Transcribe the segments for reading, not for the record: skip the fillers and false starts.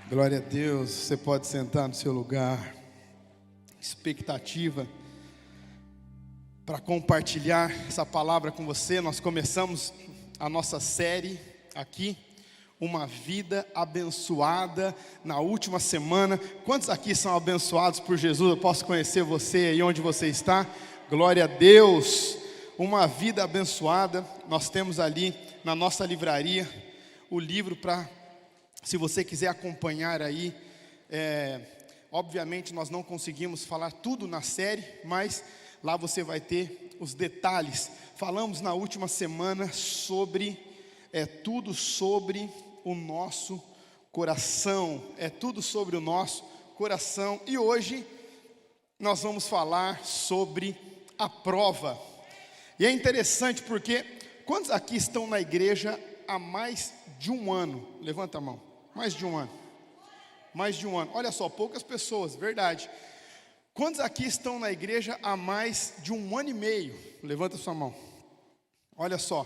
Glória a Deus, você pode sentar no seu lugar. Expectativa para compartilhar essa palavra com você. Nós começamos a nossa série aqui, Uma Vida Abençoada, na última semana. Quantos aqui são abençoados por Jesus? Eu posso conhecer você aí onde você está? Glória a Deus, uma vida abençoada. Nós temos ali na nossa livraria o livro para... Se você quiser acompanhar aí, obviamente nós não conseguimos falar tudo na série, mas lá você vai ter os detalhes. Falamos na última semana sobre, tudo sobre o nosso coração, tudo sobre o nosso coração. E hoje nós vamos falar sobre a prova. E é interessante porque, quantos aqui estão na igreja há mais de um ano? Levanta a mão. Mais de um ano. Mais de um ano. Olha só, poucas pessoas, verdade. Quantos aqui estão na igreja há mais de um ano e meio? Levanta a sua mão. Olha só,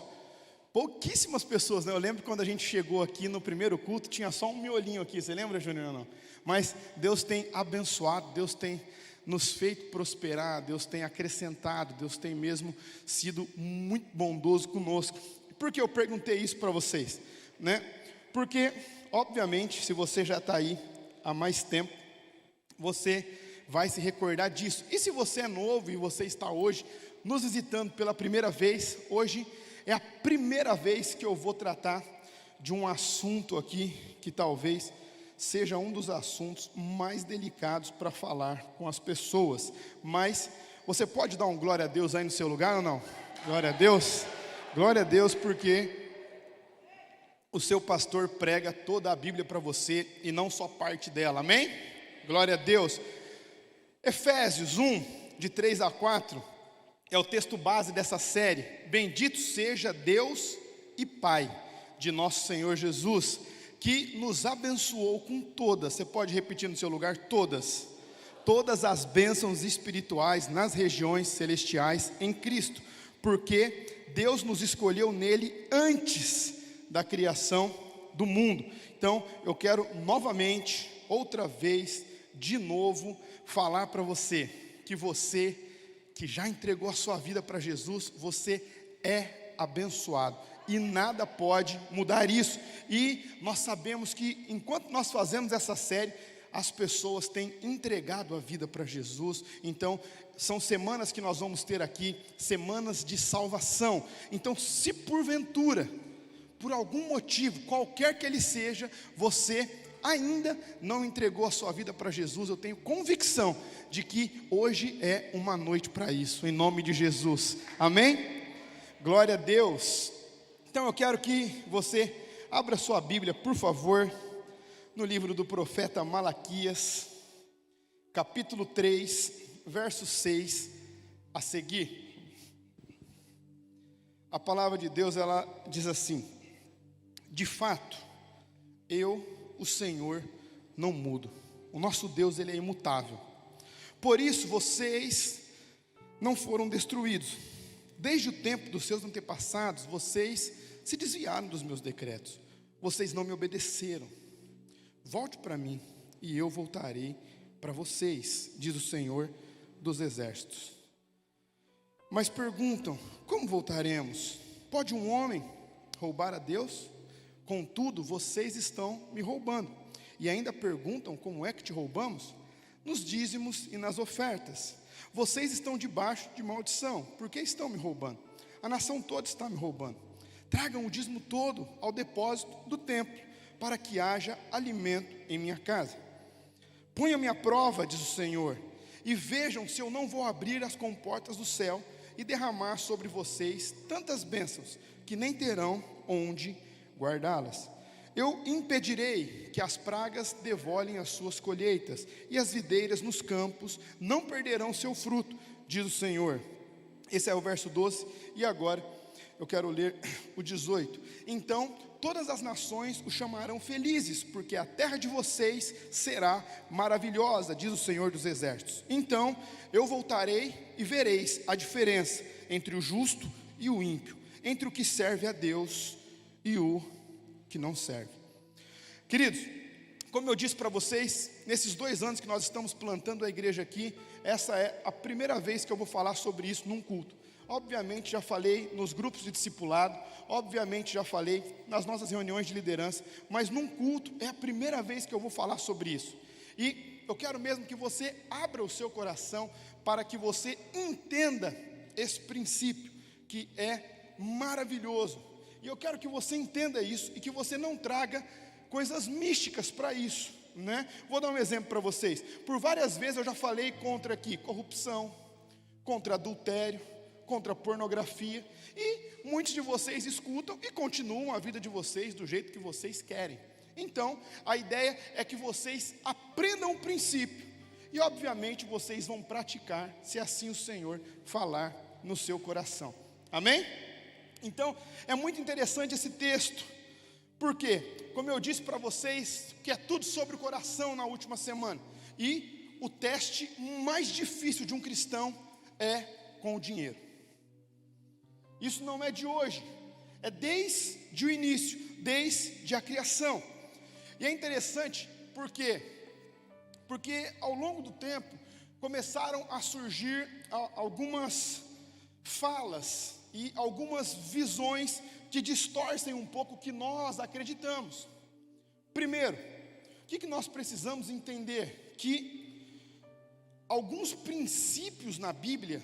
pouquíssimas pessoas, né? Eu lembro quando a gente chegou aqui no primeiro culto, tinha só um miolinho aqui. Você lembra, Júnior? Não. Mas Deus tem abençoado, Deus tem nos feito prosperar, Deus tem acrescentado, Deus tem mesmo sido muito bondoso conosco. Por que eu perguntei isso para vocês? Né? Porque... obviamente, se você já está aí há mais tempo, você vai se recordar disso. E se você é novo e você está hoje nos visitando pela primeira vez, hoje é a primeira vez que eu vou tratar de um assunto aqui, que talvez seja um dos assuntos mais delicados para falar com as pessoas. Mas você pode dar um glória a Deus aí no seu lugar ou não? Glória a Deus. Glória a Deus, porque o seu pastor prega toda a Bíblia para você e não só parte dela, amém? Glória a Deus. Efésios 1, de 3 a 4, é o texto base dessa série. Bendito seja Deus e Pai de nosso Senhor Jesus, que nos abençoou com todas, você pode repetir no seu lugar, todas as bênçãos espirituais nas regiões celestiais em Cristo, porque Deus nos escolheu nele antes da criação do mundo. Então, eu quero novamente, outra vez, de novo, falar para você, que já entregou a sua vida para Jesus, você é abençoado, e nada pode mudar isso. E nós sabemos que, enquanto nós fazemos essa série, as pessoas têm entregado a vida para Jesus. Então, são semanas que nós vamos ter aqui, semanas de salvação. Então, se porventura, por algum motivo, qualquer que ele seja, você ainda não entregou a sua vida para Jesus, eu tenho convicção de que hoje é uma noite para isso, em nome de Jesus, amém? Glória a Deus. Então eu quero que você abra sua Bíblia, por favor, no livro do profeta Malaquias, capítulo 3, verso 6 a seguir. A palavra de Deus, ela diz assim: de fato, eu, o Senhor, não mudo. O nosso Deus, ele é imutável. Por isso, vocês não foram destruídos. Desde o tempo dos seus antepassados, vocês se desviaram dos meus decretos. Vocês não me obedeceram. Volte para mim, e eu voltarei para vocês, diz o Senhor dos exércitos. Mas perguntam, como voltaremos? Pode um homem roubar a Deus? Contudo, vocês estão me roubando. E ainda perguntam, como é que te roubamos? Nos dízimos e nas ofertas. Vocês estão debaixo de maldição. Por que estão me roubando? A nação toda está me roubando. Tragam o dízimo todo ao depósito do templo, para que haja alimento em minha casa. Ponham-me à prova, diz o Senhor, e vejam se eu não vou abrir as comportas do céu e derramar sobre vocês tantas bênçãos, que nem terão onde guardá-las. Eu impedirei que as pragas devolem as suas colheitas, e as videiras nos campos não perderão seu fruto, diz o Senhor. Esse é o verso 12, e agora eu quero ler o 18. Então todas as nações o chamarão felizes, porque a terra de vocês será maravilhosa, diz o Senhor dos exércitos. Então eu voltarei e vereis a diferença entre o justo e o ímpio, entre o que serve a Deus e o que não serve. Queridos, como eu disse para vocês, nesses 2 anos que nós estamos plantando a igreja aqui, essa é a primeira vez que eu vou falar sobre isso num culto. Obviamente já falei nos grupos de discipulado, obviamente já falei nas nossas reuniões de liderança, mas num culto é a primeira vez que eu vou falar sobre isso. E eu quero mesmo que você abra o seu coração para que você entenda esse princípio que é maravilhoso. E eu quero que você entenda isso e que você não traga coisas místicas para isso, né? Vou dar um exemplo para vocês. Por várias vezes eu já falei contra aqui corrupção, contra adultério, contra pornografia, e muitos de vocês escutam e continuam a vida de vocês do jeito que vocês querem. Então, a ideia é que vocês aprendam o princípio, e obviamente vocês vão praticar, se assim o Senhor falar no seu coração. Amém? Então, é muito interessante esse texto, porque, como eu disse para vocês, que é tudo sobre o coração na última semana, e o teste mais difícil de um cristão é com o dinheiro. Isso não é de hoje, é desde o início, desde a criação. E é interessante porque ao longo do tempo começaram a surgir algumas falas e algumas visões que distorcem um pouco o que nós acreditamos. Primeiro, o que nós precisamos entender? Que alguns princípios na Bíblia,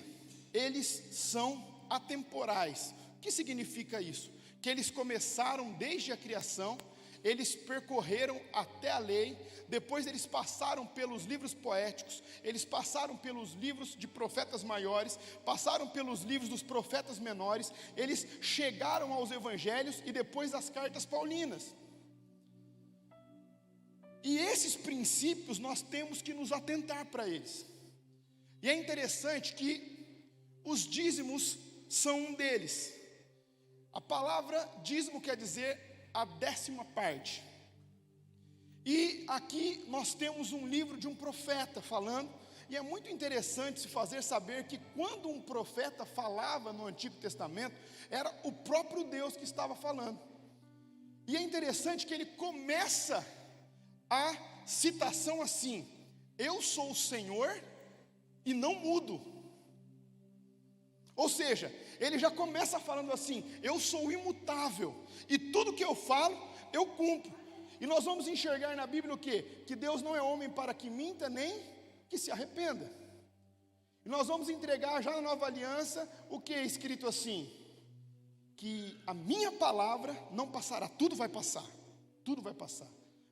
eles são atemporais. O que significa isso? Que eles começaram desde a criação, eles percorreram até a lei, depois eles passaram pelos livros poéticos, eles passaram pelos livros de profetas maiores, passaram pelos livros dos profetas menores, eles chegaram aos evangelhos e depois às cartas paulinas. E esses princípios nós temos que nos atentar para eles. E é interessante que os dízimos são um deles. A palavra dízimo quer dizer a 10ª parte. E aqui nós temos um livro de um profeta falando, e é muito interessante se fazer saber que quando um profeta falava no Antigo Testamento, era o próprio Deus que estava falando. E é interessante que ele começa a citação assim: eu sou o Senhor e não mudo. Ou seja, ele já começa falando assim: eu sou imutável, e tudo que eu falo, eu cumpro. E nós vamos enxergar na Bíblia o quê? Que Deus não é homem para que minta, nem que se arrependa. E nós vamos entregar já na nova aliança o que é escrito assim: que a minha palavra não passará. Tudo vai passar,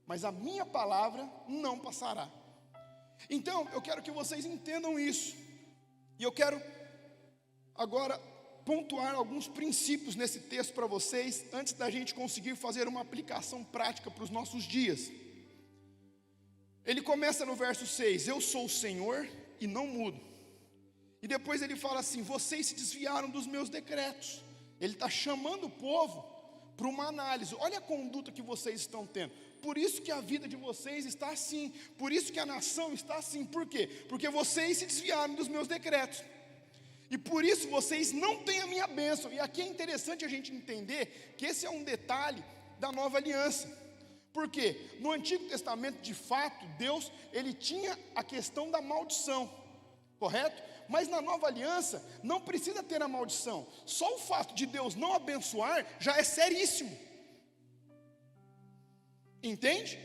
mas a minha palavra não passará. Então, eu quero que vocês entendam isso, e eu quero agora pontuar alguns princípios nesse texto para vocês, antes da gente conseguir fazer uma aplicação prática para os nossos dias. Ele começa no verso 6, eu sou o Senhor e não mudo. E depois ele fala assim: vocês se desviaram dos meus decretos. Ele está chamando o povo para uma análise. Olha a conduta que vocês estão tendo. Por isso que a vida de vocês está assim, por isso que a nação está assim. Por quê? Porque vocês se desviaram dos meus decretos, e por isso vocês não têm a minha bênção. E aqui é interessante a gente entender que esse é um detalhe da nova aliança. Por quê? No Antigo Testamento, de fato, Deus, ele tinha a questão da maldição, correto? Mas na nova aliança, não precisa ter a maldição. Só o fato de Deus não abençoar, já é seríssimo. Entende?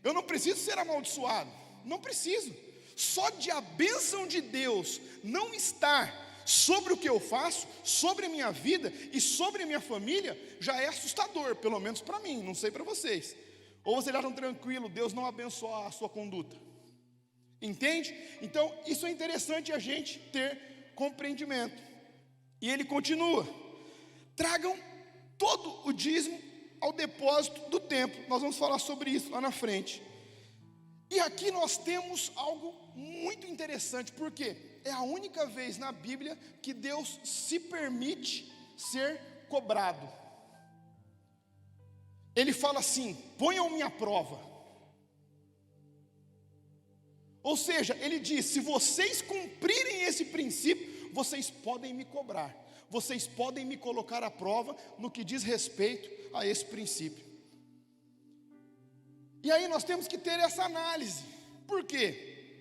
Eu não preciso ser amaldiçoado, não preciso. Só de a bênção de Deus não estar sobre o que eu faço, sobre a minha vida e sobre a minha família, já é assustador, pelo menos para mim, não sei para vocês. Ou vocês acham tranquilo, Deus não abençoa a sua conduta? Entende? Então, isso é interessante a gente ter compreendimento. E ele continua: tragam todo o dízimo ao depósito do templo. Nós vamos falar sobre isso lá na frente. E aqui nós temos algo muito interessante, porque é a única vez na Bíblia que Deus se permite ser cobrado. Ele fala assim: ponham-me à prova. Ou seja, ele diz: se vocês cumprirem esse princípio, vocês podem me cobrar, vocês podem me colocar à prova no que diz respeito a esse princípio. E aí nós temos que ter essa análise. Por quê?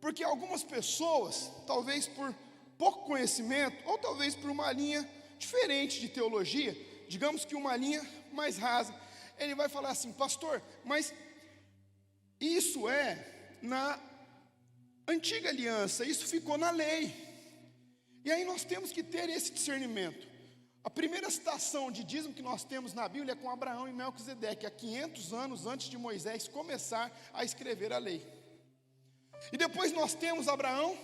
Porque algumas pessoas, talvez por pouco conhecimento, ou talvez por uma linha diferente de teologia, digamos que uma linha mais rasa, ele vai falar assim: pastor, mas isso é na antiga aliança, isso ficou na lei. E aí nós temos que ter esse discernimento. A primeira citação de dízimo que nós temos na Bíblia é com Abraão e Melquisedeque, há 500 anos antes de Moisés começar a escrever a lei. E depois nós temos Abraão,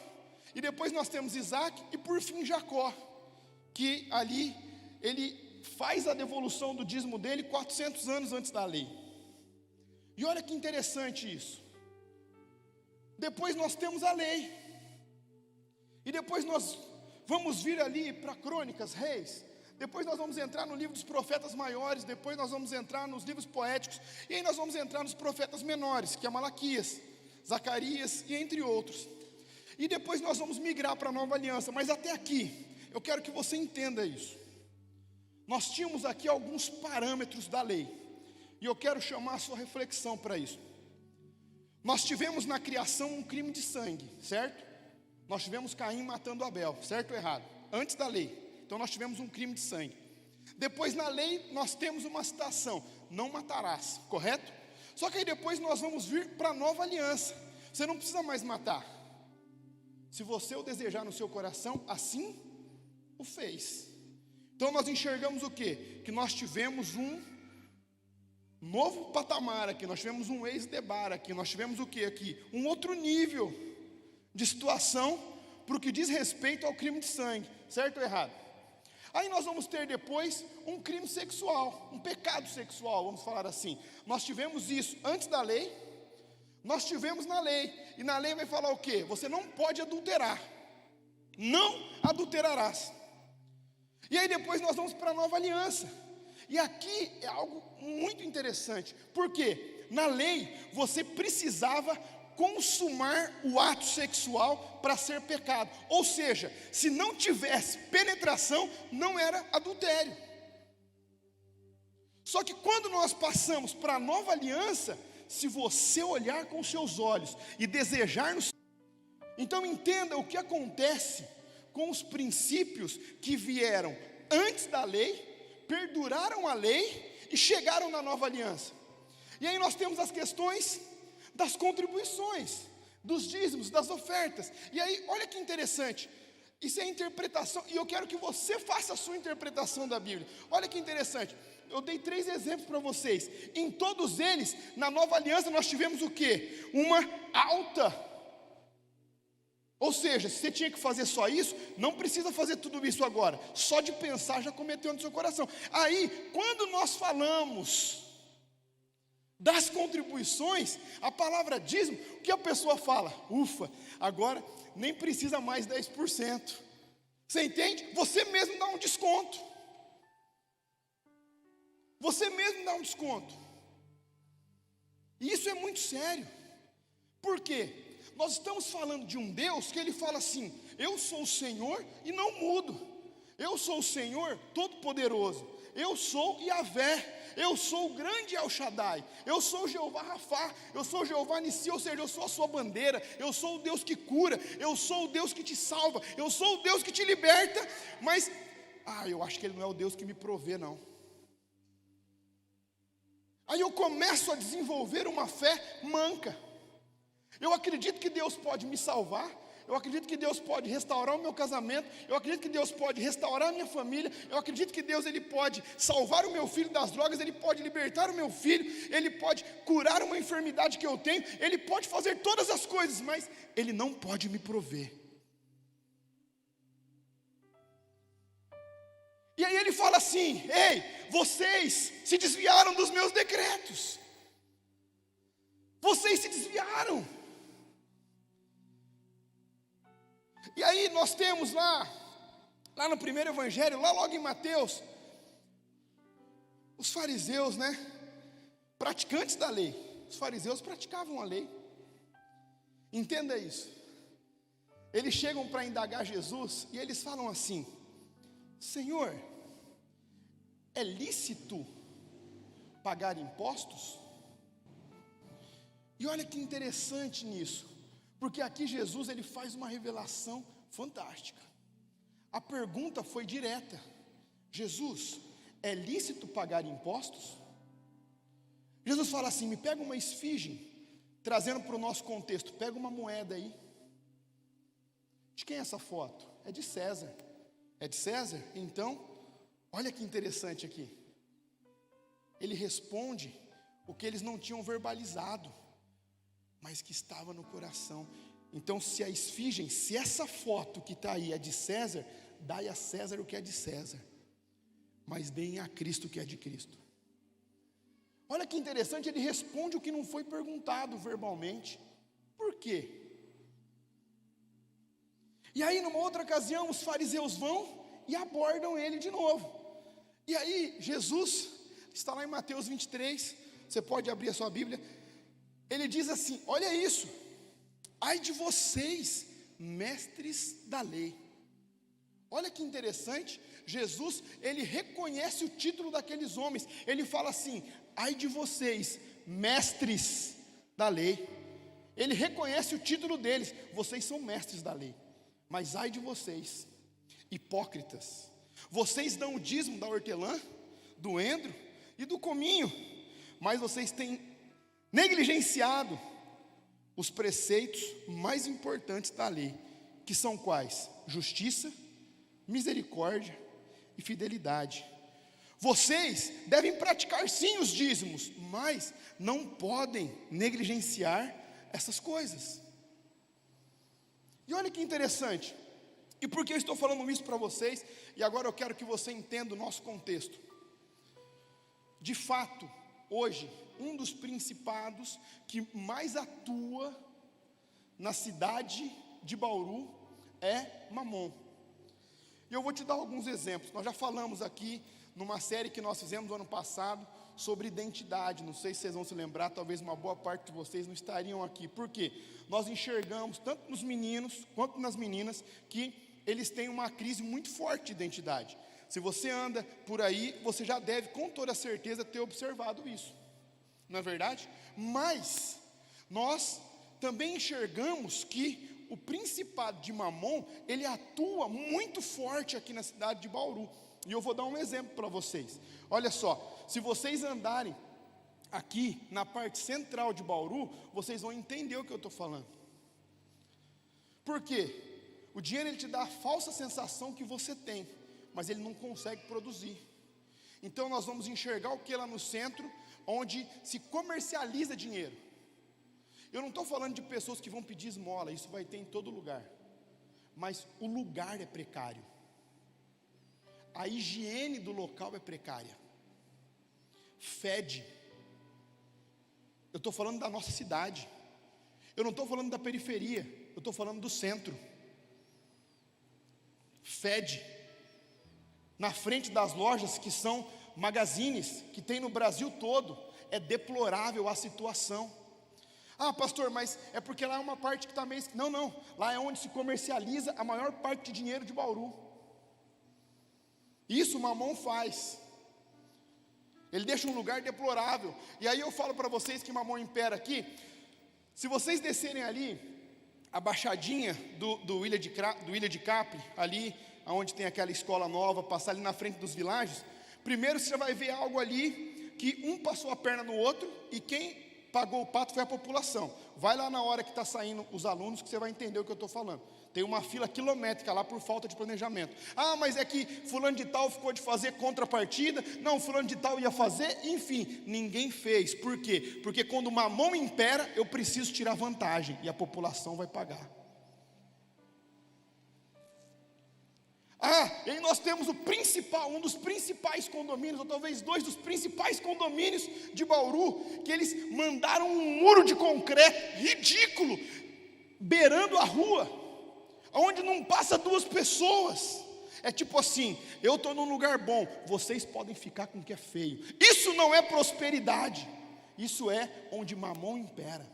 e depois nós temos Isaac, e por fim Jacó, que ali ele faz a devolução do dízimo dele 400 anos antes da lei. E olha que interessante isso. Depois nós temos a lei, e depois nós vamos vir ali para Crônicas, Reis. Depois nós vamos entrar no livro dos profetas maiores, depois nós vamos entrar nos livros poéticos, e aí nós vamos entrar nos profetas menores, que é Malaquias, Zacarias e entre outros. E depois nós vamos migrar para a nova aliança, mas até aqui, eu quero que você entenda isso. Nós tínhamos aqui alguns parâmetros da lei, e eu quero chamar a sua reflexão para isso. Nós tivemos na criação um crime de sangue, certo? Nós tivemos Caim matando Abel, certo ou errado? Antes da lei. Então nós tivemos um crime de sangue. Depois na lei nós temos uma citação: não matarás, correto? Só que aí depois nós vamos vir para a nova aliança. Você não precisa mais matar. Se você o desejar no seu coração, assim o fez. Então nós enxergamos o quê? Que nós tivemos um novo patamar aqui, nós tivemos um ex-debar aqui, nós tivemos o quê aqui? Um outro nível de situação para o que diz respeito ao crime de sangue, certo ou errado? Aí nós vamos ter depois um crime sexual, um pecado sexual, vamos falar assim. Nós tivemos isso antes da lei, nós tivemos na lei, e na lei vai falar o quê? Você não pode adulterar, não adulterarás. E aí depois nós vamos para a nova aliança, e aqui é algo muito interessante, porque na lei você precisava consumar o ato sexual para ser pecado, ou seja, se não tivesse penetração, não era adultério. Só que quando nós passamos para a nova aliança, se você olhar com seus olhos e desejar no... Então entenda o que acontece com os princípios que vieram antes da lei, perduraram a lei e chegaram na nova aliança. E aí nós temos as questões das contribuições, dos dízimos, das ofertas. E aí, olha que interessante, isso é interpretação, e eu quero que você faça a sua interpretação da Bíblia. Olha que interessante, eu dei 3 exemplos para vocês. Em todos eles, na nova aliança, nós tivemos o quê? Uma alta. Ou seja, se você tinha que fazer só isso, não precisa fazer tudo isso agora. Só de pensar já cometeu no seu coração. Aí, quando nós falamos das contribuições, a palavra dízimo, o que a pessoa fala? Ufa, agora nem precisa mais 10%. Você entende? Você mesmo dá um desconto. Você mesmo dá um desconto. E isso é muito sério. Por quê? Nós estamos falando de um Deus que ele fala assim: eu sou o Senhor e não mudo. Eu sou o Senhor Todo-Poderoso. Eu sou Yahvé. Eu sou o grande El Shaddai, eu sou o Jeová Rafá, eu sou o Jeová Nissi, ou seja, eu sou a sua bandeira, eu sou o Deus que cura, eu sou o Deus que te salva, eu sou o Deus que te liberta, mas, eu acho que Ele não é o Deus que me provê, não. Aí eu começo a desenvolver uma fé manca. Eu acredito que Deus pode me salvar, eu acredito que Deus pode restaurar o meu casamento, eu acredito que Deus pode restaurar a minha família, eu acredito que Deus ele pode salvar o meu filho das drogas, Ele pode libertar o meu filho, Ele pode curar uma enfermidade que eu tenho, Ele pode fazer todas as coisas, mas Ele não pode me prover. E aí Ele fala assim: ei, vocês se desviaram dos meus decretos, vocês se desviaram. E aí nós temos lá no primeiro evangelho, lá logo em Mateus, os fariseus, né, praticantes da lei. Os fariseus praticavam a lei. Entenda isso. Eles chegam para indagar Jesus e eles falam assim: Senhor, é lícito pagar impostos? E olha que interessante nisso, porque aqui Jesus ele faz uma revelação fantástica. A pergunta foi direta: Jesus, é lícito pagar impostos? Jesus fala assim: me pega uma esfinge, trazendo para o nosso contexto, pega uma moeda aí. De quem é essa foto? É de César. É de César? Então, olha que interessante aqui. Ele responde o que eles não tinham verbalizado, mas que estava no coração. Então, se a esfinge, se essa foto que está aí é de César, dai a César o que é de César, mas deem a Cristo o que é de Cristo. Olha que interessante, ele responde o que não foi perguntado verbalmente. Por quê? E aí, numa outra ocasião, os fariseus vão e abordam ele de novo. E aí, Jesus, está lá em Mateus 23, você pode abrir a sua Bíblia, ele diz assim: olha isso, ai de vocês, mestres da lei. Olha que interessante, Jesus, ele reconhece o título daqueles homens, ele fala assim: ai de vocês, mestres da lei. Ele reconhece o título deles, vocês são mestres da lei. Mas ai de vocês, hipócritas, vocês dão o dízimo da hortelã, do endro e do cominho, mas vocês têm negligenciado os preceitos mais importantes da lei, que são quais? Justiça, misericórdia e fidelidade. Vocês devem praticar sim os dízimos, mas não podem negligenciar essas coisas. E olha que interessante, e por que eu estou falando isso para vocês? E agora eu quero que você entenda o nosso contexto. De fato, hoje, um dos principados que mais atua na cidade de Bauru é Mamon. E eu vou te dar alguns exemplos. Nós já falamos aqui numa série que nós fizemos no ano passado sobre identidade. Não sei se vocês vão se lembrar, talvez uma boa parte de vocês não estariam aqui. Por quê? Nós enxergamos, tanto nos meninos quanto nas meninas, que eles têm uma crise muito forte de identidade. Se você anda por aí, você já deve, com toda certeza, ter observado isso. Não é verdade? Mas nós também enxergamos que o principado de Mamon, ele atua muito forte aqui na cidade de Bauru. E eu vou dar um exemplo para vocês. Olha só, se vocês andarem aqui na parte central de Bauru, vocês vão entender o que eu estou falando. Por quê? O dinheiro ele te dá a falsa sensação que você tem, mas ele não consegue produzir. Então nós vamos enxergar o que lá no centro, onde se comercializa dinheiro. Eu não estou falando de pessoas que vão pedir esmola, isso vai ter em todo lugar. Mas o lugar é precário. A higiene do local é precária. Fede. Eu estou falando da nossa cidade. Eu não estou falando da periferia, eu estou falando do centro. Fede. Na frente das lojas que são magazines, que tem no Brasil todo, é deplorável a situação. Ah, pastor, mas é porque lá é uma parte que está meio... Não, lá é onde se comercializa a maior parte de dinheiro de Bauru. Isso o Mamon faz. Ele deixa um lugar deplorável. E aí eu falo para vocês que Mamon impera aqui. Se vocês descerem ali, a baixadinha do Ilha de Capri, ali onde tem aquela escola nova, passar ali na frente dos vilages, primeiro você já vai ver algo ali, que um passou a perna no outro, e quem pagou o pato foi a população. Vai lá na hora que está saindo os alunos, que você vai entender o que eu estou falando. Tem uma fila quilométrica lá por falta de planejamento. Ah, mas é que fulano de tal ficou de fazer contrapartida. Não, fulano de tal ia fazer. Enfim, ninguém fez. Por quê? Porque quando uma mão impera, eu preciso tirar vantagem. E a população vai pagar. Ah, e aí nós temos um dos principais condomínios, ou talvez dois dos principais condomínios de Bauru, que eles mandaram um muro de concreto ridículo, beirando a rua, onde não passa duas pessoas. É tipo assim, eu estou num lugar bom, vocês podem ficar com o que é feio. Isso não é prosperidade, isso é onde Mamon impera.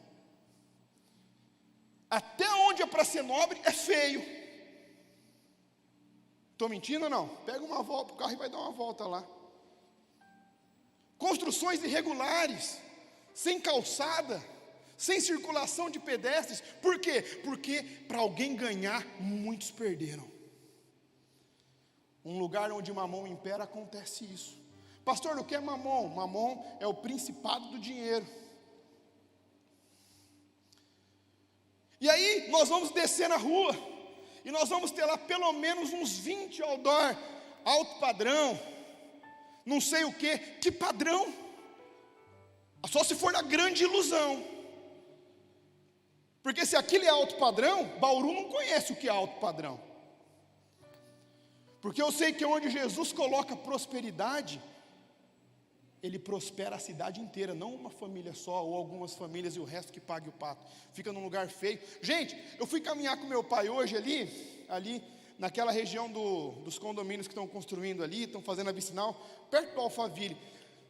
Até onde é para ser nobre é feio. Estou mentindo ou não? Pega uma volta, o carro e vai dar uma volta lá. Construções irregulares, sem calçada, sem circulação de pedestres. Por quê? Porque para alguém ganhar, muitos perderam. Um lugar onde Mamon impera, acontece isso. Pastor, o que é Mamon? Mamon é o principado do dinheiro. E aí nós vamos descer na rua, e nós vamos ter lá pelo menos uns 20 outdoor, alto padrão, não sei o que padrão? Só se for na grande ilusão. Porque se aquilo é alto padrão, Bauru não conhece o que é alto padrão. Porque eu sei que onde Jesus coloca prosperidade, Ele prospera a cidade inteira, não uma família só, ou algumas famílias e o resto que pague o pato. Fica num lugar feio. Gente, eu fui caminhar com meu pai hoje ali naquela região dos condomínios que estão construindo ali, estão fazendo a vicinal, perto do Alphaville.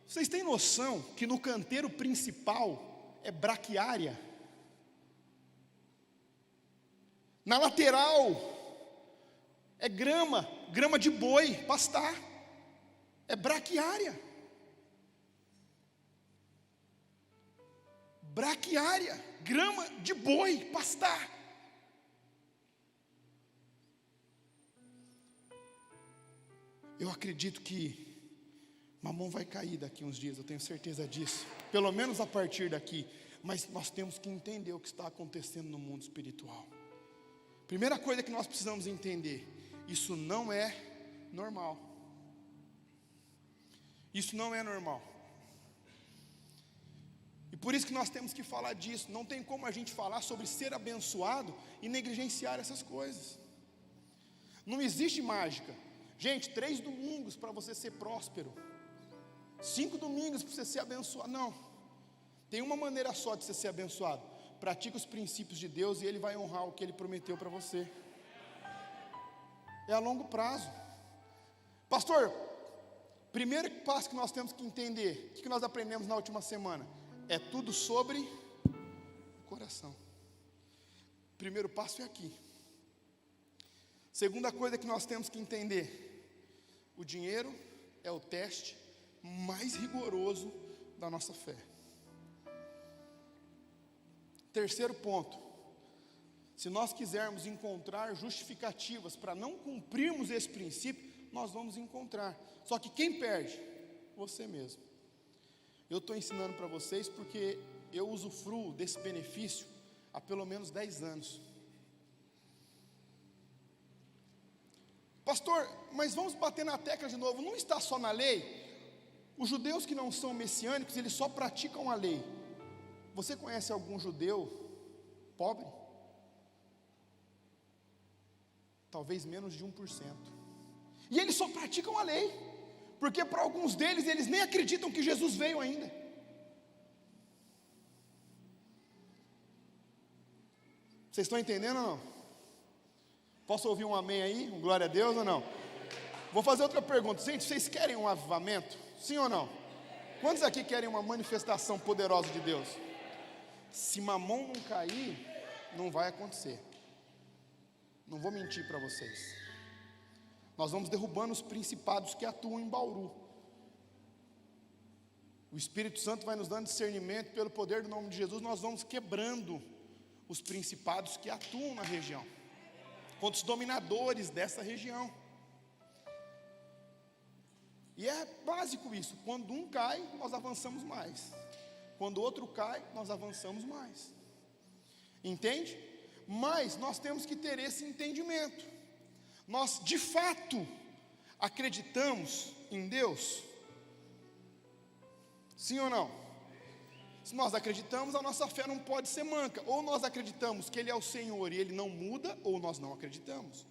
Vocês têm noção que no canteiro principal é braquiária? Na lateral é grama de boi, pastar. É braquiária. Braquiária, grama de boi, pastar. Eu acredito que Mamon vai cair daqui uns dias, eu tenho certeza disso. Pelo menos a partir daqui. Mas nós temos que entender o que está acontecendo no mundo espiritual. Primeira coisa que nós precisamos entender: isso não é normal. Isso não é normal. E por isso que nós temos que falar disso. Não tem como a gente falar sobre ser abençoado e negligenciar essas coisas. Não existe mágica. Gente, 3 domingos para você ser próspero, 5 domingos para você ser abençoado. Não, tem uma maneira só de você ser abençoado: pratica os princípios de Deus e Ele vai honrar o que Ele prometeu para você. É a longo prazo. Pastor, primeiro passo que nós temos que entender, o que nós aprendemos na última semana? É tudo sobre o coração. Primeiro passo é aqui. Segunda coisa que nós temos que entender: o dinheiro é o teste mais rigoroso da nossa fé. Terceiro ponto: se nós quisermos encontrar justificativas para não cumprirmos esse princípio, nós vamos encontrar. Só que quem perde? Você mesmo. Eu estou ensinando para vocês porque eu usufruo desse benefício há pelo menos 10 anos. Pastor, mas vamos bater na tecla de novo. Não está só na lei? Os judeus que não são messiânicos, eles só praticam a lei. Você conhece algum judeu pobre? Talvez menos de 1%. E eles só praticam a lei. Porque para alguns deles, eles nem acreditam que Jesus veio ainda. Vocês estão entendendo ou não? Posso ouvir um amém aí? Um glória a Deus ou não? Vou fazer outra pergunta. Gente, vocês querem um avivamento? Sim ou não? Quantos aqui querem uma manifestação poderosa de Deus? Se Mamon não cair, não vai acontecer. Não vou mentir para vocês. Nós vamos derrubando os principados que atuam em Bauru. O Espírito Santo vai nos dando discernimento pelo poder do nome de Jesus. Nós vamos quebrando os principados que atuam na região, contra os dominadores dessa região. E é básico isso: quando um cai, nós avançamos mais. Quando o outro cai, nós avançamos mais. Entende? Mas nós temos que ter esse entendimento. Nós de fato acreditamos em Deus? Sim ou não? Se nós acreditamos, a nossa fé não pode ser manca. Ou nós acreditamos que Ele é o Senhor e Ele não muda, ou nós não acreditamos.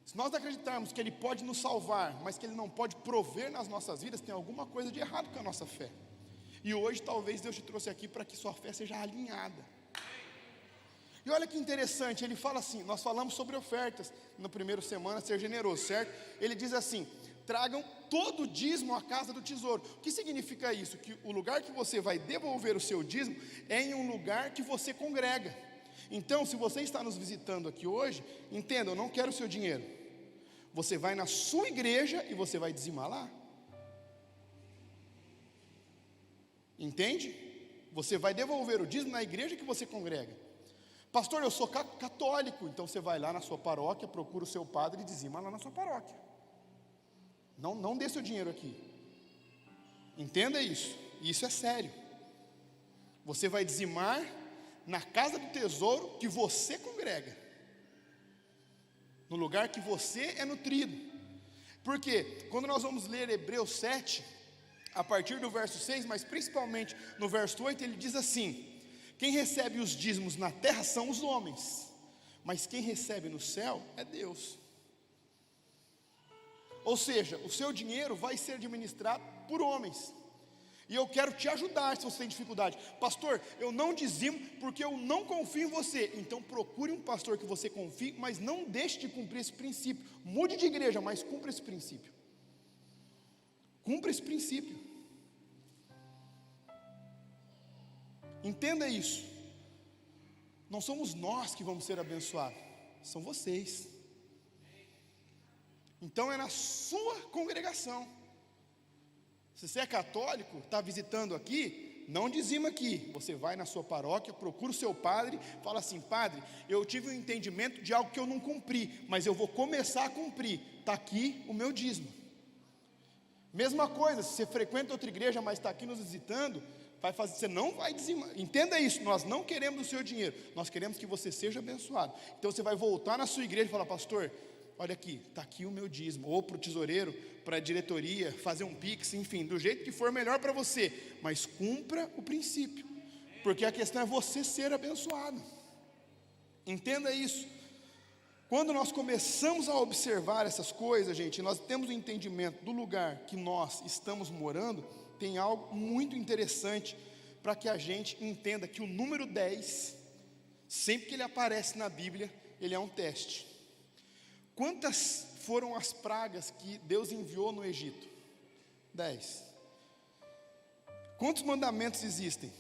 Se nós acreditarmos que Ele pode nos salvar, mas que Ele não pode prover nas nossas vidas, tem alguma coisa de errado com a nossa fé. E hoje talvez Deus te trouxe aqui para que sua fé seja alinhada. E olha que interessante, ele fala assim, nós falamos sobre ofertas na primeira semana, ser generoso, certo? Ele diz assim: tragam todo o dízimo à casa do tesouro. O que significa isso? Que o lugar que você vai devolver o seu dízimo é em um lugar que você congrega. Então, se você está nos visitando aqui hoje, entenda, eu não quero o seu dinheiro. Você vai na sua igreja e você vai dizimar lá. Entende? Você vai devolver o dízimo na igreja que você congrega. Pastor, eu sou católico. Então você vai lá na sua paróquia, procura o seu padre e dizima lá na sua paróquia. Não dê seu dinheiro aqui. Entenda isso. Isso é sério. Você vai dizimar na casa do tesouro que você congrega, no lugar que você é nutrido. Porque quando nós vamos ler Hebreus 7, a partir do verso 6, mas principalmente no verso 8, ele diz assim: quem recebe os dízimos na terra são os homens, mas quem recebe no céu é Deus. Ou seja, o seu dinheiro vai ser administrado por homens. E eu quero te ajudar se você tem dificuldade. Pastor, eu não dizimo porque eu não confio em você. Então procure um pastor que você confie, mas não deixe de cumprir esse princípio. Mude de igreja, mas cumpra esse princípio. Cumpra esse princípio. Entenda isso. Não somos nós que vamos ser abençoados, são vocês. Então é na sua congregação. Se você é católico, está visitando aqui, não dizima aqui. Você vai na sua paróquia, procura o seu padre, fala assim: padre, eu tive um entendimento de algo que eu não cumpri, mas eu vou começar a cumprir. Está aqui o meu dízimo. Mesma coisa, se você frequenta outra igreja, mas está aqui nos visitando, você não vai dizimar. Entenda isso, nós não queremos o seu dinheiro, nós queremos que você seja abençoado. Então você vai voltar na sua igreja e falar: pastor, olha aqui, está aqui o meu dízimo. Ou para o tesoureiro, para a diretoria, fazer um pix, enfim, do jeito que for melhor para você. Mas cumpra o princípio, porque a questão é você ser abençoado. Entenda isso. Quando nós começamos a observar essas coisas, gente, nós temos o entendimento do lugar que nós estamos morando. Tem algo muito interessante para que a gente entenda que o número 10, sempre que ele aparece na Bíblia, ele é um teste. Quantas foram as pragas que Deus enviou no Egito? 10. Quantos mandamentos existem?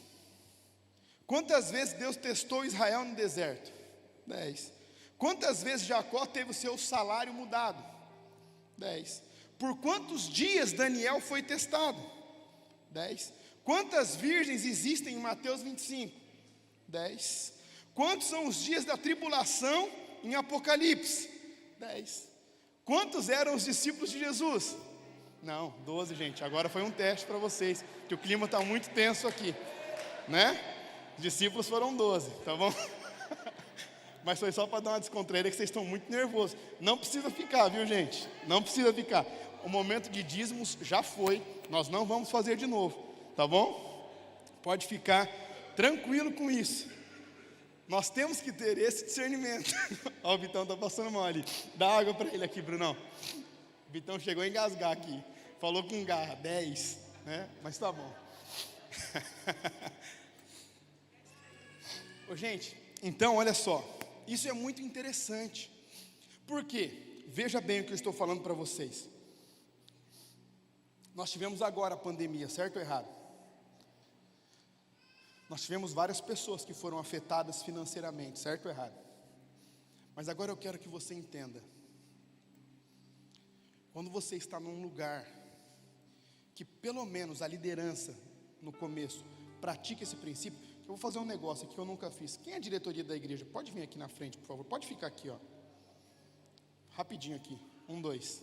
Quantas vezes Deus testou Israel no deserto? 10. Quantas vezes Jacó teve o seu salário mudado? 10. Por quantos dias Daniel foi testado? 10. Quantas virgens existem em Mateus 25? 10. Quantos são os dias da tribulação em Apocalipse? 10. Quantos eram os discípulos de Jesus? Não, 12, gente. Agora foi um teste para vocês, que o clima está muito tenso aqui, né? Os discípulos foram 12, tá bom? Mas foi só para dar uma descontraída, que vocês estão muito nervosos. Não precisa ficar, viu, gente? Não precisa ficar. O momento de dízimos já foi. Nós não vamos fazer de novo, tá bom? Pode ficar tranquilo com isso. Nós temos que ter esse discernimento. Ó, o Vitão está passando mal ali. Dá água para ele aqui, Brunão. O Vitão chegou a engasgar aqui. Falou com garra, 10, né? Mas tá bom. Ô, gente, então olha só. Isso é muito interessante. Por quê? Veja bem o que eu estou falando para vocês. Nós tivemos agora a pandemia, certo ou errado? Nós tivemos várias pessoas que foram afetadas financeiramente, certo ou errado? Mas agora eu quero que você entenda. Quando você está num lugar que pelo menos a liderança, no começo, pratica esse princípio. Eu vou fazer um negócio aqui que eu nunca fiz. Quem é a diretoria da igreja? Pode vir aqui na frente, por favor. Pode ficar aqui, ó. Rapidinho aqui. 1, 2.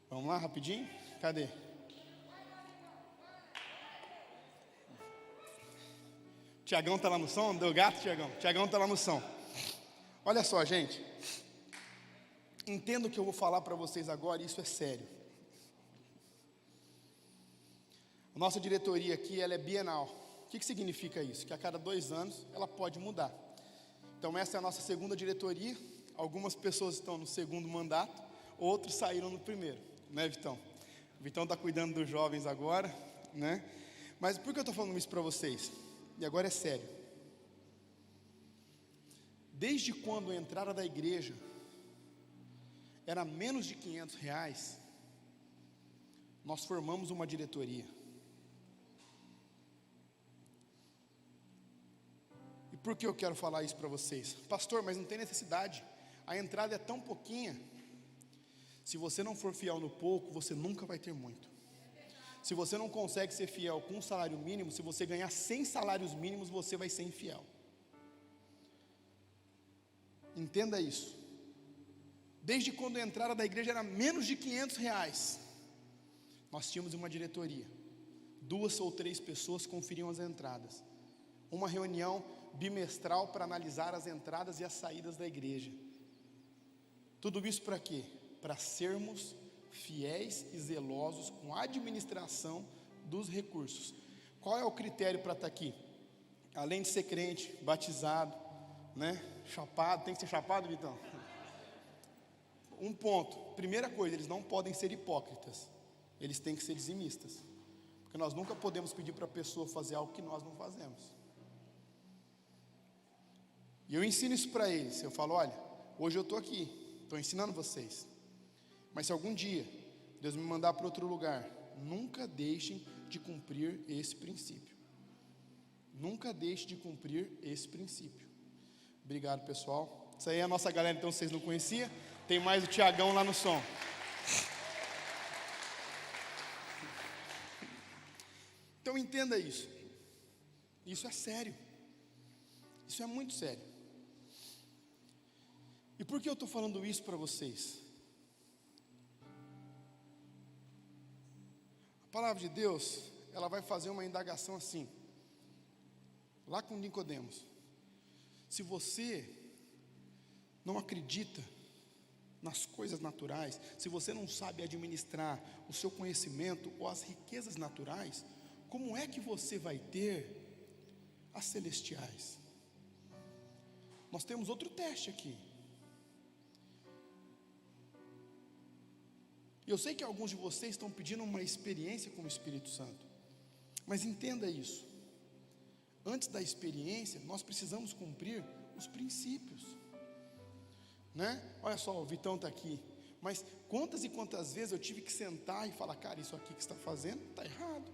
Vamos lá, rapidinho? Cadê? Tiagão está lá no som? Deu gato, Tiagão? Tiagão está lá no som. Olha só, gente. Entendo o que eu vou falar para vocês agora, e isso é sério. A nossa diretoria aqui, ela é bienal. O que significa isso? Que a cada 2 anos ela pode mudar. Então essa é a nossa segunda diretoria. Algumas pessoas estão no segundo mandato, outros saíram no primeiro, né, Vitão? O Vitão está cuidando dos jovens agora, né? Mas por que eu estou falando isso para vocês? E agora é sério. Desde quando a entrada da igreja era menos de R$500, nós formamos uma diretoria. E por que eu quero falar isso para vocês? Pastor, mas não tem necessidade. A entrada é tão pouquinha. Se você não for fiel no pouco, você nunca vai ter muito. Se você não consegue ser fiel com um salário mínimo, se você ganhar 100 salários mínimos, você vai ser infiel. Entenda isso. Desde quando a entrada da igreja era menos de R$500, nós tínhamos uma diretoria. 2 ou 3 pessoas conferiam as entradas. Uma reunião bimestral para analisar as entradas e as saídas da igreja. Tudo isso para quê? Para sermos fiéis e zelosos com a administração dos recursos. Qual é o critério para estar aqui? Além de ser crente, batizado, né? Chapado, tem que ser chapado, Vitão? Um ponto, primeira coisa, eles não podem ser hipócritas, eles têm que ser dizimistas, porque nós nunca podemos pedir para a pessoa fazer algo que nós não fazemos. E eu ensino isso para eles, eu falo, olha, hoje eu estou aqui, estou ensinando vocês, mas se algum dia Deus me mandar para outro lugar, nunca deixem de cumprir esse princípio. Nunca deixe de cumprir esse princípio. Obrigado, pessoal. Isso aí é a nossa galera, então vocês não conheciam. Tem mais o Tiagão lá no som. Então entenda isso. Isso é sério. Isso é muito sério. E por que eu estou falando isso para vocês? A palavra de Deus, ela vai fazer uma indagação assim, lá com Nicodemos. Se você não acredita nas coisas naturais, se você não sabe administrar o seu conhecimento ou as riquezas naturais, como é que você vai ter as celestiais? Nós temos outro teste aqui. Eu sei que alguns de vocês estão pedindo uma experiência com o Espírito Santo, mas entenda isso. Antes da experiência, nós precisamos cumprir os princípios, né? Olha só, o Vitão está aqui, mas quantas e quantas vezes eu tive que sentar e falar, cara, isso aqui que você está fazendo está errado.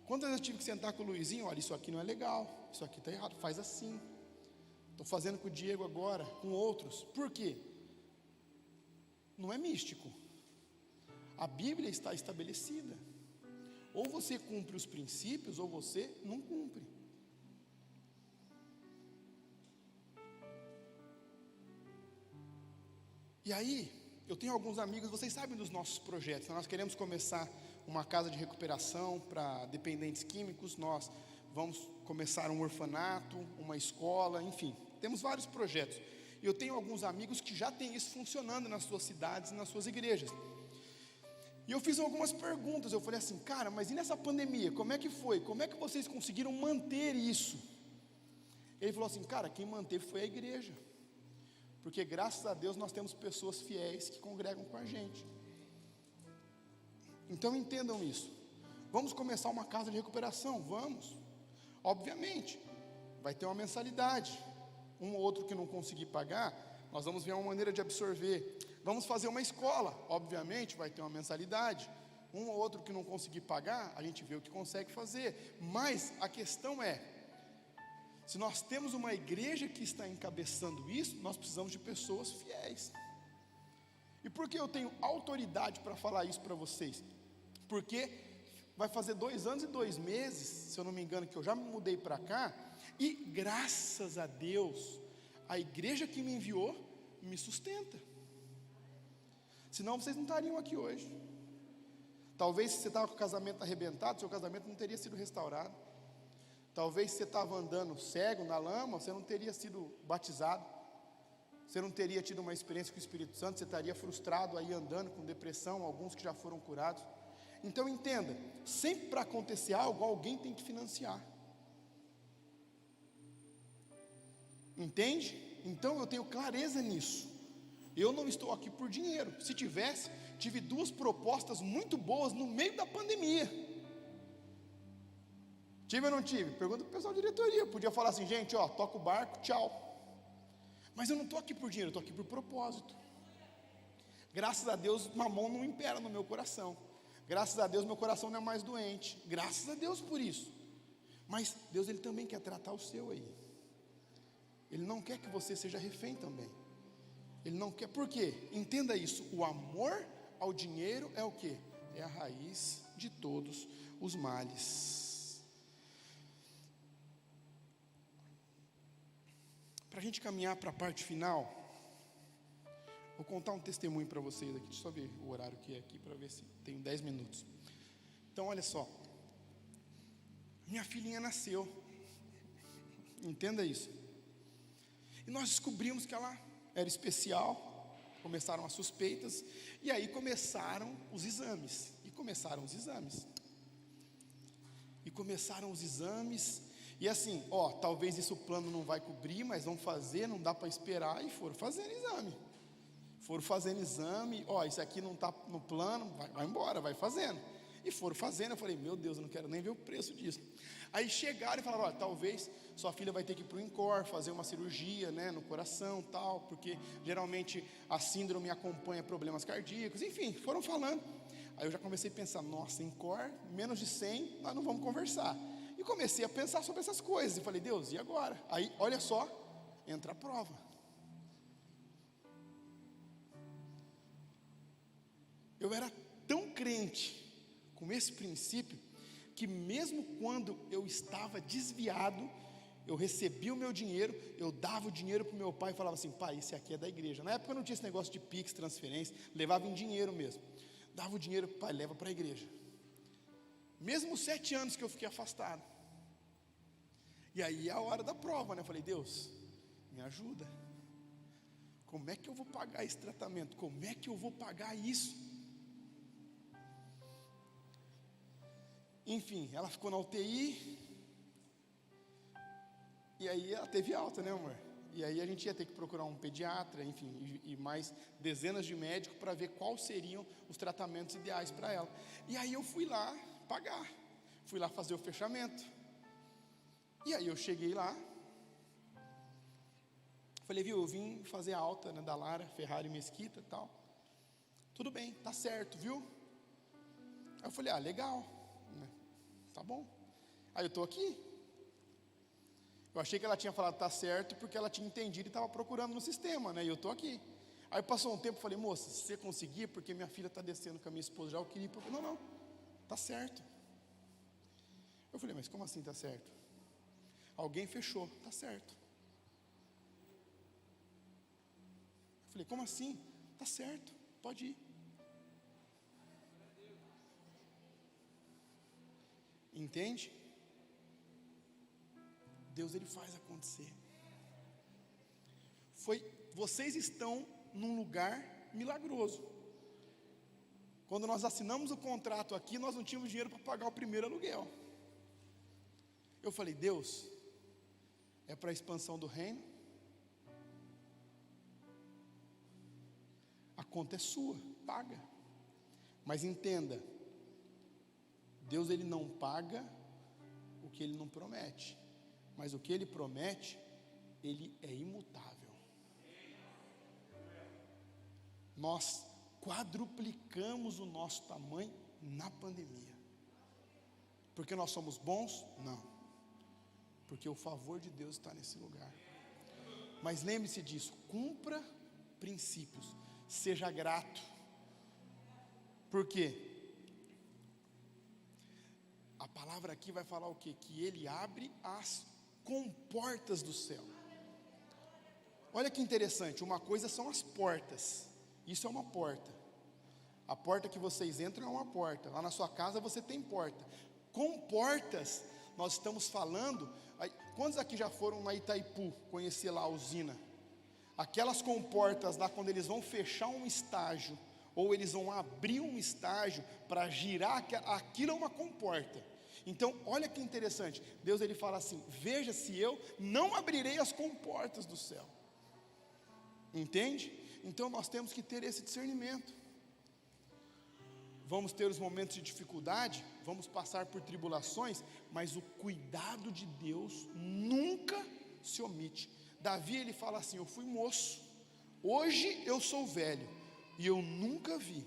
Quantas vezes eu tive que sentar com o Luizinho, olha, isso aqui não é legal, isso aqui está errado, faz assim. Estou fazendo com o Diego agora, com outros. Por quê? Não é místico. A Bíblia está estabelecida. Ou você cumpre os princípios, ou você não cumpre. E aí, eu tenho alguns amigos, vocês sabem dos nossos projetos. Nós queremos começar uma casa de recuperação para dependentes químicos. Nós vamos começar um orfanato, uma escola, enfim. Temos vários projetos. E eu tenho alguns amigos que já têm isso funcionando nas suas cidades e nas suas igrejas. E eu fiz algumas perguntas, eu falei assim, cara, mas e nessa pandemia, como é que foi? Como é que vocês conseguiram manter isso? Ele falou assim, cara, quem manteve foi a igreja. Porque graças a Deus nós temos pessoas fiéis que congregam com a gente. Então entendam isso. Vamos começar uma casa de recuperação? Vamos. Obviamente, vai ter uma mensalidade. Um ou outro que não conseguir pagar, nós vamos ver uma maneira de absorver. Vamos fazer uma escola, obviamente vai ter uma mensalidade. Um ou outro que não conseguir pagar, a gente vê o que consegue fazer. Mas a questão é, se nós temos uma igreja que está encabeçando isso, nós precisamos de pessoas fiéis. E por que eu tenho autoridade para falar isso para vocês? Porque vai fazer 2 anos e 2 meses, se eu não me engano, que eu já me mudei para cá, e graças a Deus, a igreja que me enviou me sustenta. Senão vocês não estariam aqui hoje. Talvez se você estava com o casamento arrebentado, seu casamento não teria sido restaurado. Talvez se você estava andando cego na lama, você não teria sido batizado. Você não teria tido uma experiência com o Espírito Santo, você estaria frustrado aí andando com depressão, alguns que já foram curados. Então entenda, sempre para acontecer algo, alguém tem que financiar. Entende? Então eu tenho clareza nisso. Eu não estou aqui por dinheiro. Se tivesse, tive 2 propostas muito boas no meio da pandemia. Tive ou não tive? Pergunta para o pessoal da diretoria. Eu podia falar assim, gente, ó, toca o barco, tchau. Mas eu não estou aqui por dinheiro, eu estou aqui por propósito. Graças a Deus, mamão não impera no meu coração. Graças a Deus, meu coração não é mais doente. Graças a Deus por isso. Mas Deus, Ele também quer tratar o seu aí. Ele não quer que você seja refém também. Ele não quer, por quê? Entenda isso, o amor ao dinheiro é o quê? É a raiz de todos os males. Para a gente caminhar para a parte final, vou contar um testemunho para vocês aqui. Deixa eu só ver o horário que é aqui, para ver se tenho 10 minutos. Então, olha só. Minha filhinha nasceu. Entenda isso. E nós descobrimos que ela era especial. Começaram as suspeitas. E aí começaram os exames. E assim, talvez isso o plano não vai cobrir, mas vão fazer, não dá para esperar. E foram fazendo exame. Isso aqui não está no plano, vai embora, vai fazendo. E foram fazendo, eu falei, meu Deus, eu não quero nem ver o preço disso. Aí chegaram e falaram, talvez sua filha vai ter que ir para o INCOR, fazer uma cirurgia, né, no coração, tal, porque geralmente a síndrome acompanha problemas cardíacos, enfim, foram falando. Aí eu já comecei a pensar, nossa, INCOR, menos de 100, nós não vamos conversar. E comecei a pensar sobre essas coisas, e falei, Deus, e agora? Aí, olha só, entra a prova. Eu era tão crente com esse princípio, que mesmo quando eu estava desviado, eu recebia o meu dinheiro, eu dava o dinheiro para o meu pai e falava assim, pai, esse aqui é da igreja. Na época não tinha esse negócio de Pix, transferência, levava em dinheiro mesmo. Dava o dinheiro, pai, leva para a igreja. Mesmo os 7 anos que eu fiquei afastado. E aí é a hora da prova, né? Eu falei, Deus, me ajuda. Como é que eu vou pagar esse tratamento? Como é que eu vou pagar isso? Enfim, ela ficou na UTI. E aí ela teve alta, né, amor? E aí a gente ia ter que procurar um pediatra, enfim, e mais dezenas de médicos para ver quais seriam os tratamentos ideais para ela. E aí eu fui lá pagar, fui lá fazer o fechamento. E aí eu cheguei lá, falei, viu, eu vim fazer a alta, né, da Lara Ferrari Mesquita e tal. Tudo bem, tá certo, viu? Aí eu falei, legal, né? Tá bom. Aí eu tô aqui. Eu achei que ela tinha falado tá certo porque ela tinha entendido e estava procurando no sistema, né? E eu estou aqui. Aí passou um tempo, falei, moça, se você conseguir, porque minha filha está descendo com a minha esposa já, eu queria ir para... Não, tá certo. Eu falei, mas como assim tá certo? Alguém fechou, tá certo. Eu falei, como assim? Tá certo, pode ir. Entende? Deus, ele faz acontecer. Vocês estão num lugar milagroso. Quando nós assinamos o contrato aqui, nós não tínhamos dinheiro para pagar o primeiro aluguel. Eu falei, Deus, é para a expansão do reino? A conta é sua, paga. Mas entenda, Deus, ele não paga o que ele não promete. Mas o que ele promete, ele é imutável. Nós quadruplicamos o nosso tamanho na pandemia. Porque nós somos bons? Não. Porque o favor de Deus está nesse lugar. Mas lembre-se disso, cumpra princípios, seja grato. Por quê? A palavra aqui vai falar o quê? Que ele abre as comportas do céu. Olha que interessante, uma coisa são as portas. Isso é uma porta. A porta que vocês entram é uma porta. Lá na sua casa você tem porta. Com portas, nós estamos falando. Quantos aqui já foram na Itaipu conhecer lá a usina? Aquelas comportas lá, quando eles vão fechar um estágio, ou eles vão abrir um estágio para girar, aquilo é uma comporta. Então, olha que interessante, Deus, ele fala assim, veja se eu não abrirei as comportas do céu. Entende? Então nós temos que ter esse discernimento. Vamos ter os momentos de dificuldade, vamos passar por tribulações, mas o cuidado de Deus nunca se omite. Davi, ele fala assim, eu fui moço, hoje eu sou velho, e eu nunca vi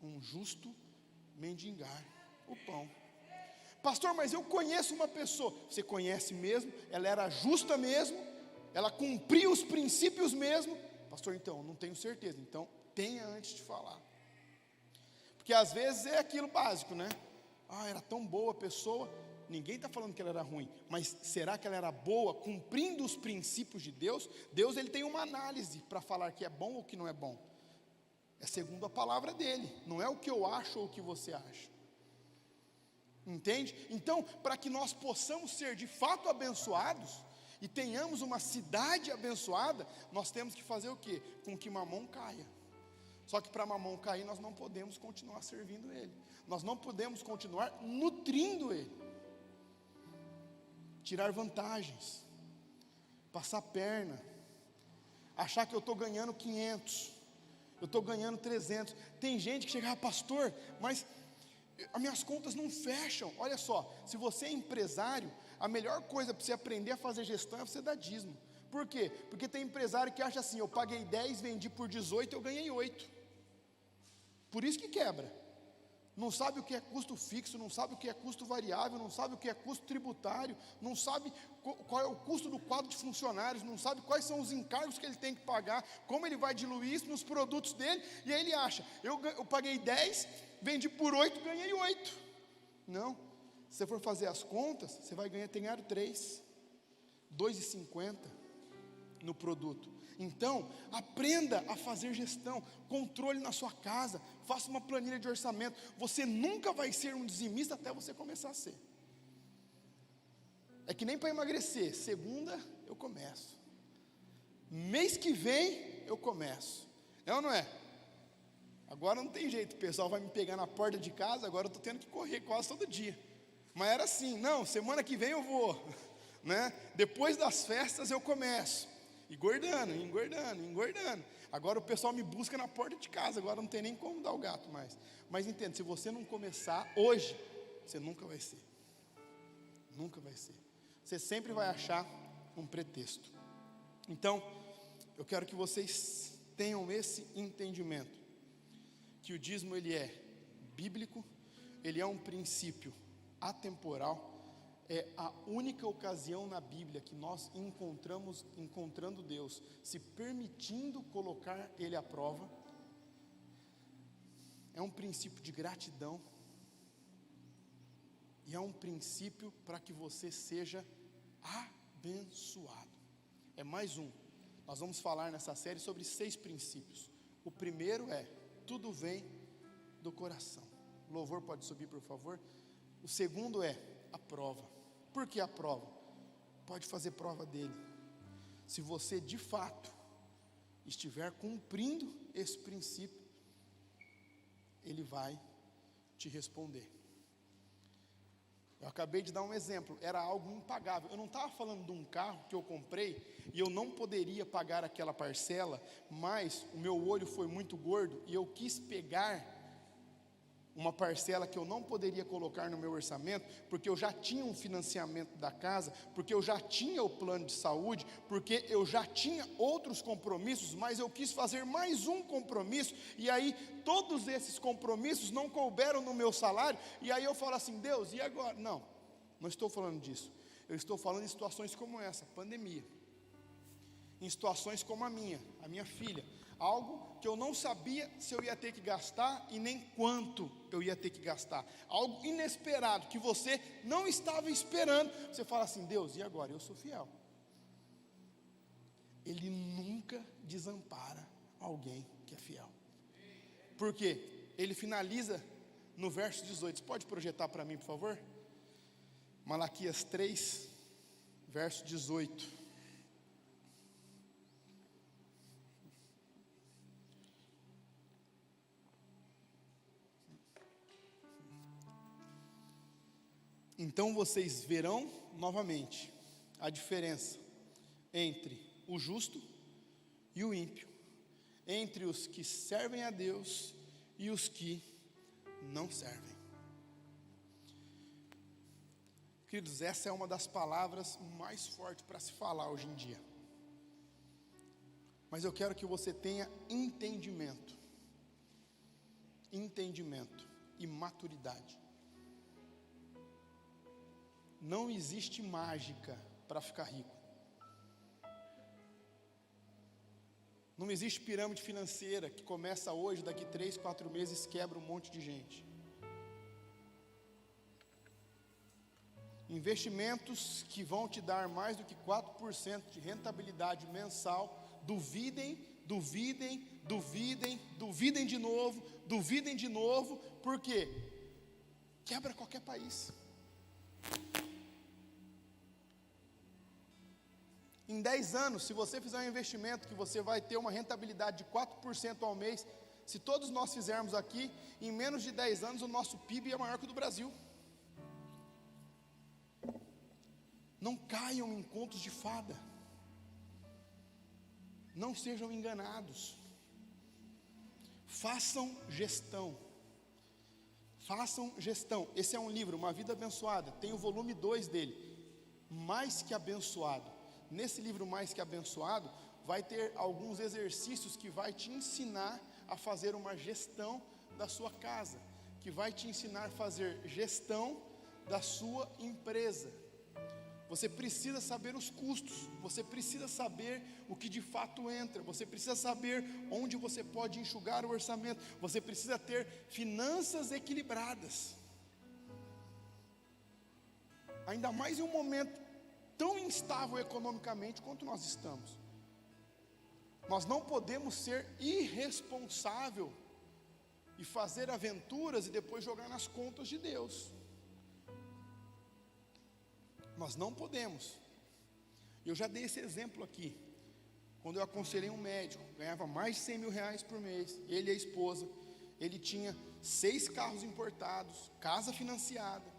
um justo mendigar o pão. Pastor, mas eu conheço uma pessoa. Você conhece mesmo? Ela era justa mesmo? Ela cumpria os princípios mesmo? Pastor, então, não tenho certeza. Então, tenha antes de falar. Porque às vezes é aquilo básico, né? Ah, era tão boa a pessoa. Ninguém está falando que ela era ruim, mas será que ela era boa, cumprindo os princípios de Deus? Deus, ele tem uma análise para falar que é bom ou que não é bom. É segundo a palavra dele, não é o que eu acho ou o que você acha. Entende? Então, para que nós possamos ser de fato abençoados e tenhamos uma cidade abençoada, nós temos que fazer o quê? Com que Mamon caia. Só que para Mamon cair, nós não podemos continuar servindo ele. Nós não podemos continuar nutrindo ele. Tirar vantagens, passar perna, achar que eu estou ganhando 500, eu estou ganhando 300. Tem gente que chega, pastor, mas as minhas contas não fecham. Olha só, se você é empresário, a melhor coisa para você aprender a fazer gestão é você dar dízimo. Por quê? Porque tem empresário que acha assim, eu paguei 10, vendi por 18, eu ganhei 8. Por isso que quebra. Não sabe o que é custo fixo, não sabe o que é custo variável, não sabe o que é custo tributário, não sabe qual é o custo do quadro de funcionários, não sabe quais são os encargos que ele tem que pagar, como ele vai diluir isso nos produtos dele, e aí ele acha, eu paguei 10, vendi por 8, ganhei 8. Não, se você for fazer as contas, você vai ter ganhado 3, 2,50 no produto. Então, aprenda a fazer gestão, controle na sua casa, faça uma planilha de orçamento. Você nunca vai ser um dizimista até você começar a ser. É que nem para emagrecer, segunda eu começo, mês que vem eu começo, é ou não é? Agora não tem jeito, o pessoal vai me pegar na porta de casa, agora eu estou tendo que correr quase todo dia. Mas era assim, não, semana que vem eu vou, né? Depois das festas eu começo. Engordando. Agora o pessoal me busca na porta de casa, agora não tem nem como dar o gato mais. Mas entende, se você não começar hoje, você nunca vai ser. Nunca vai ser. Você sempre vai achar um pretexto. Então, eu quero que vocês tenham esse entendimento, que o dízimo ele é bíblico, ele é um princípio atemporal. É a única ocasião na Bíblia que nós encontrando Deus, se permitindo colocar Ele à prova. É um princípio de gratidão, e é um princípio para que você seja abençoado. É mais um. Nós vamos falar nessa série sobre 6 princípios. O primeiro é, tudo vem do coração. O louvor pode subir, por favor. O segundo é a prova. Por que a prova? Pode fazer prova dele. Se você de fato estiver cumprindo esse princípio, ele vai te responder. Eu acabei de dar um exemplo, era algo impagável. Eu não estava falando de um carro que eu comprei e eu não poderia pagar aquela parcela, mas o meu olho foi muito gordo e eu quis pegar uma parcela que eu não poderia colocar no meu orçamento, porque eu já tinha um financiamento da casa, porque eu já tinha o plano de saúde, porque eu já tinha outros compromissos, mas eu quis fazer mais um compromisso, e aí todos esses compromissos não couberam no meu salário, e aí eu falo assim, Deus, e agora? Não estou falando disso, eu estou falando em situações como essa, pandemia, em situações como a minha filha, algo que eu não sabia se eu ia ter que gastar e nem quanto eu ia ter que gastar, algo inesperado, que você não estava esperando, você fala assim, Deus, e agora? Eu sou fiel. Ele nunca desampara alguém que é fiel. Por quê? Ele finaliza no verso 18, você pode projetar para mim, por favor? Malaquias 3, verso 18. Então vocês verão novamente a diferença entre o justo e o ímpio, entre os que servem a Deus e os que não servem. Queridos, essa é uma das palavras mais fortes para se falar hoje em dia. Mas eu quero que você tenha entendimento e maturidade. Não existe mágica para ficar rico. Não existe pirâmide financeira que começa hoje, daqui 3, 4 meses quebra um monte de gente. Investimentos que vão te dar mais do que 4% de rentabilidade mensal, duvidem de novo, por quê? Quebra qualquer país. Em 10 anos, se você fizer um investimento que você vai ter uma rentabilidade de 4% ao mês, se todos nós fizermos aqui, em menos de 10 anos o nosso PIB é maior que o do Brasil. Não caiam em contos de fada. Não sejam enganados. Façam gestão. Façam gestão. Esse é um livro, Uma Vida Abençoada. Tem o volume 2 dele, Mais que Abençoado. Nesse livro Mais que Abençoado, vai ter alguns exercícios que vai te ensinar a fazer uma gestão da sua casa, que vai te ensinar a fazer gestão da sua empresa. Você precisa saber os custos, você precisa saber o que de fato entra, você precisa saber onde você pode enxugar o orçamento, você precisa ter finanças equilibradas. Ainda mais em um momento tão instável economicamente quanto nós estamos. Nós não podemos ser irresponsável e fazer aventuras e depois jogar nas contas de Deus. Nós não podemos. Eu já dei esse exemplo aqui. Quando eu aconselhei um médico, ganhava mais de 100 mil reais por mês, ele e a esposa, ele tinha 6 carros importados, casa financiada,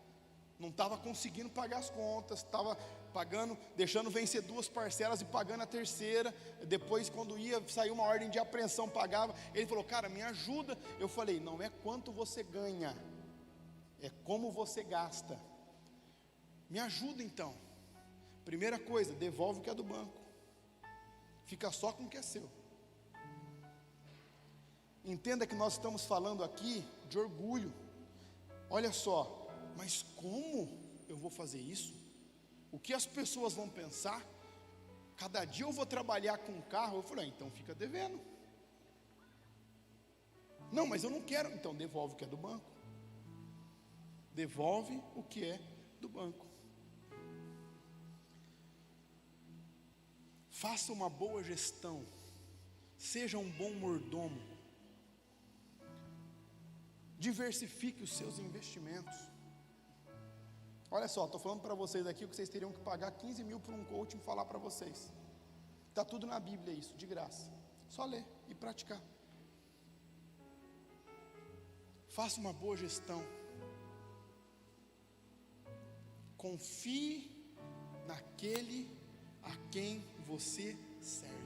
não estava conseguindo pagar as contas, estava pagando, deixando vencer 2 parcelas e pagando a terceira. Depois, quando ia sair uma ordem de apreensão, pagava. Ele falou: cara, me ajuda. Eu falei: não é quanto você ganha, é como você gasta. Me ajuda então. Primeira coisa, devolve o que é do banco, fica só com o que é seu. Entenda que nós estamos falando aqui de orgulho. Olha só, mas como eu vou fazer isso? O que as pessoas vão pensar? Cada dia eu vou trabalhar com um carro. Eu falei: então fica devendo. Não, mas eu não quero. Então devolve o que é do banco. Devolve o que é do banco. Faça uma boa gestão, seja um bom mordomo, diversifique os seus investimentos. Olha só, estou falando para vocês aqui o que vocês teriam que pagar 15 mil para um coaching falar para vocês. Está tudo na Bíblia isso, de graça, só ler e praticar. Faça uma boa gestão, confie naquele a quem você serve.